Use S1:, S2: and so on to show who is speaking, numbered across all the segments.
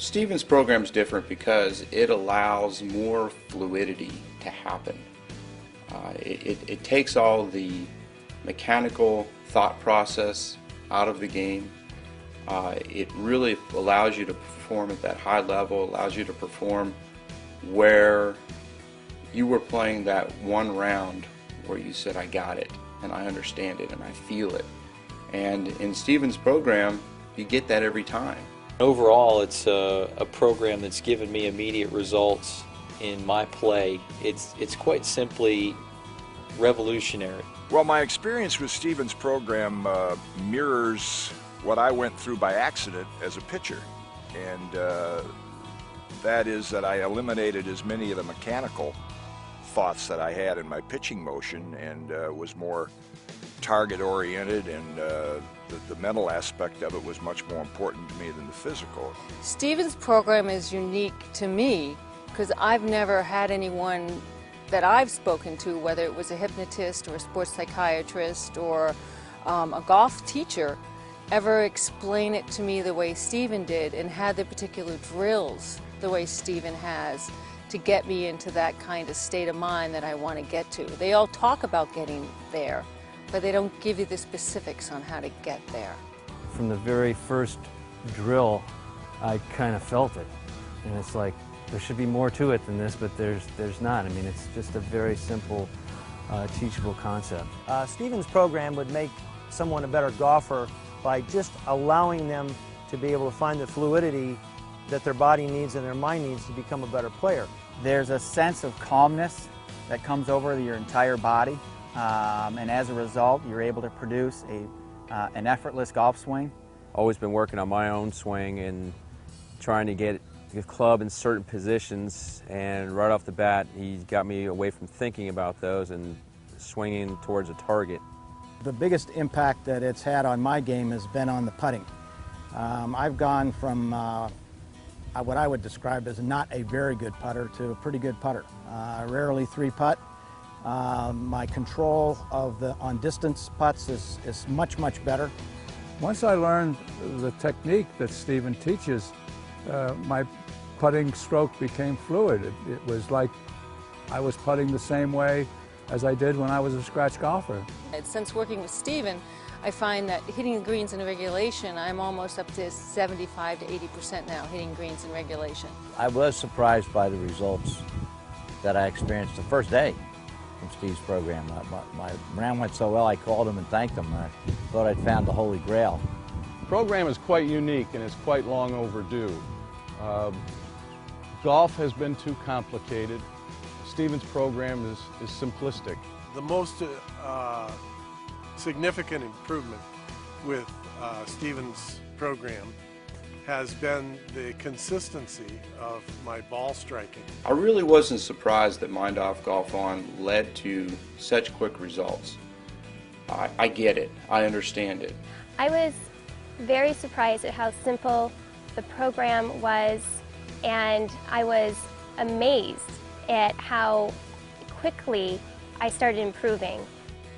S1: Stephen's program is different because it allows more fluidity to happen. It takes all the mechanical thought process out of the game. It really allows you to perform at that high level, allows you to perform where you were playing that one round where you said, I got it, and I understand it, and I feel it. And in Stephen's program, you get that every time.
S2: Overall, it's a program that's given me immediate results in my play. It's quite simply revolutionary.
S3: Well, my experience with Stephen's program mirrors what I went through by accident as a pitcher. And that is that I eliminated as many of the mechanical thoughts that I had in my pitching motion and was more target-oriented, and the mental aspect of it was much more important to me than the physical.
S4: Stephen's program is unique to me because I've never had anyone that I've spoken to, whether it was a hypnotist or a sports psychiatrist or a golf teacher, ever explain it to me the way Stephen did and had the particular drills the way Stephen has to get me into that kind of state of mind that I want to get to. They all talk about getting there, but they don't give you the specifics on how to get there.
S5: From the very first drill, I kind of felt it. And it's like, there should be more to it than this, but there's not. I mean, it's just a very simple, teachable concept.
S6: Stephen's program would make someone a better golfer by just allowing them to be able to find the fluidity that their body needs and their mind needs to become a better player.
S7: There's a sense of calmness that comes over your entire body, and as a result, you're able to produce an effortless golf swing.
S8: Always been working on my own swing and trying to get the club in certain positions, and right off the bat, he got me away from thinking about those and swinging towards a target.
S9: The biggest impact that it's had on my game has been on the putting. I've gone from what I would describe as not a very good putter to a pretty good putter. Rarely three putt. My control of on distance putts is much, much better.
S10: Once I learned the technique that Stephen teaches, my putting stroke became fluid. It was like I was putting the same way as I did when I was a scratch golfer.
S4: Since working with Stephen, I find that hitting the greens in regulation, I'm almost up to 75 to 80% now hitting greens in regulation.
S11: I was surprised by the results that I experienced the first day from Steve's program. My round went so well, I called him and thanked him. I thought I'd found the Holy Grail.
S12: The program is quite unique and it's quite long overdue. Golf has been too complicated. Stephen's program is simplistic.
S13: The most significant improvement with Stephen's program has been the consistency of my ball striking.
S1: I really wasn't surprised that MindOff GolfOn led to such quick results. I get it. I understand it.
S14: I was very surprised at how simple the program was, and I was amazed at how quickly I started improving.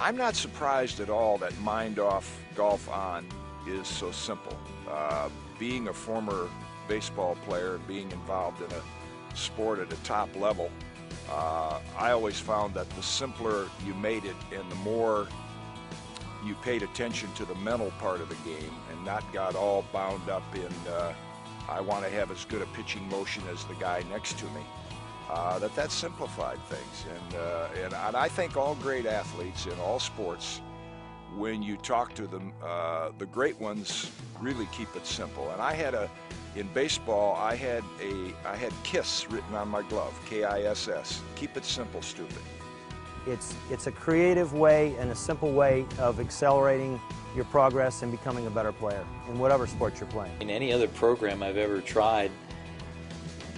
S3: I'm not surprised at all that MindOff GolfOn is so simple. Being a former baseball player and being involved in a sport at a top level, I always found that the simpler you made it and the more you paid attention to the mental part of the game and not got all bound up in I want to have as good a pitching motion as the guy next to me, that simplified things. And I think all great athletes in all sports, when you talk to them, the great ones really keep it simple. And in baseball, I had KISS written on my glove, K-I-S-S. Keep it simple, stupid.
S6: It's a creative way and a simple way of accelerating your progress and becoming a better player in whatever sport you're playing.
S2: In any other program I've ever tried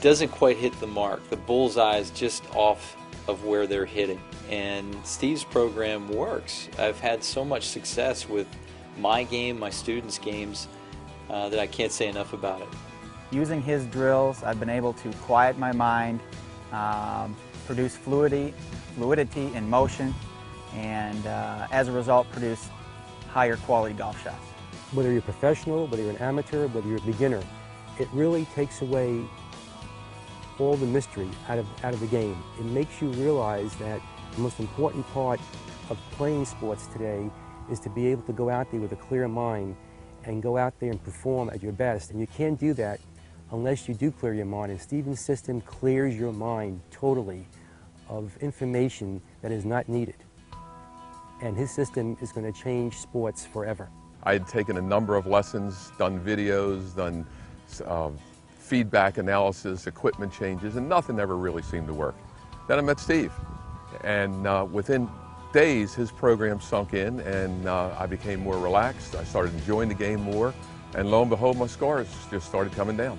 S2: doesn't quite hit the mark. The bullseye is just off of where they're hitting. And Steve's program works. I've had so much success with my game, my students' games, that I can't say enough about it.
S7: Using his drills, I've been able to quiet my mind, produce fluidity in motion, and as a result produce higher quality golf shots.
S15: Whether you're professional, whether you're an amateur, whether you're a beginner, it really takes away all the mystery out of the game. It makes you realize that the most important part of playing sports today is to be able to go out there with a clear mind and go out there and perform at your best. And you can't do that unless you do clear your mind. And Steven's system clears your mind totally of information that is not needed. And his system is going to change sports forever.
S16: I had taken a number of lessons, done videos, done feedback analysis, equipment changes, and nothing ever really seemed to work. Then I met Steve, and within days his program sunk in, and I became more relaxed. I started enjoying the game more, and lo and behold, my scores just started coming down.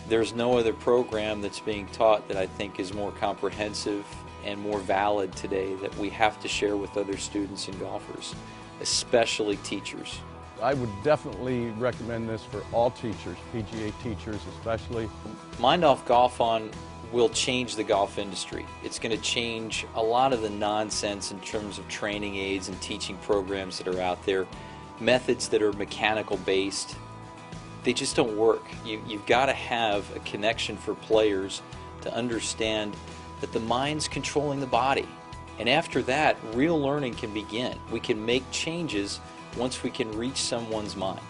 S2: There's no other program that's being taught that I think is more comprehensive and more valid today that we have to share with other students and golfers, especially teachers.
S12: I would definitely recommend this for all teachers, PGA teachers especially.
S2: MindOff GolfOn will change the golf industry. It's going to change a lot of the nonsense in terms of training aids and teaching programs that are out there, methods that are mechanical based. They just don't work. You've got to have a connection for players to understand that the mind's controlling the body. And after that, real learning can begin. We can make changes once we can reach someone's mind.